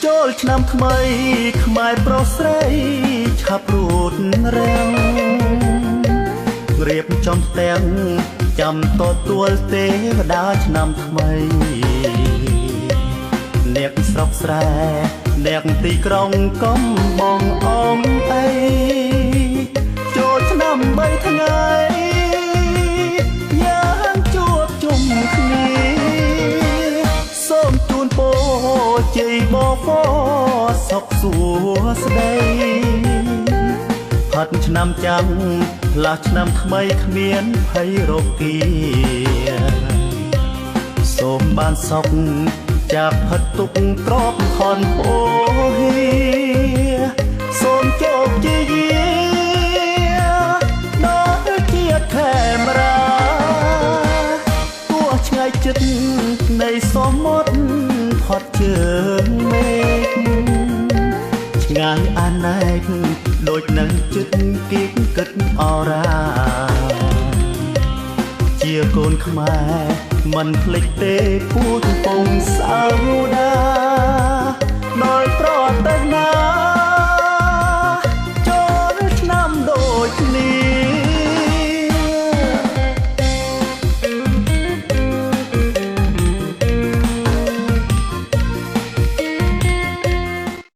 ចូលឆ្នាំថ្មីខ្មែរប្រុសស្រីឆាប់រួតរាំងរៀបចំផ្ទាំងចាំទទួលទេវតាឆ្នាំថ្មីអ្នកស្រុកស្រែអ្នកទីក្រុងកំបងអងអីចូលឆ្នាំ3ថ្ងៃយ៉ាងជួបជុំគ្នាសូមជូនពរជ័យបបសុខសួស្តីផាត់ឆ្នាំចាំងផ្លាស់ឆ្នាំថ្មីគ្មានភ័យរគាសូមបានសុខจากផិតទុកទ្របខនពោហៀសូមជោគជ័យដល់ជាតិខេមរាទោះឆ្ងាយចិត្តនៃសមុទ្រផុតជើងមេឃឆ្ងាយអាណែកដូចនឹងចិត្តគៀកគិតអរាជាកូនខ្មែរមិនភ្លេចទេពូជពងសាវតា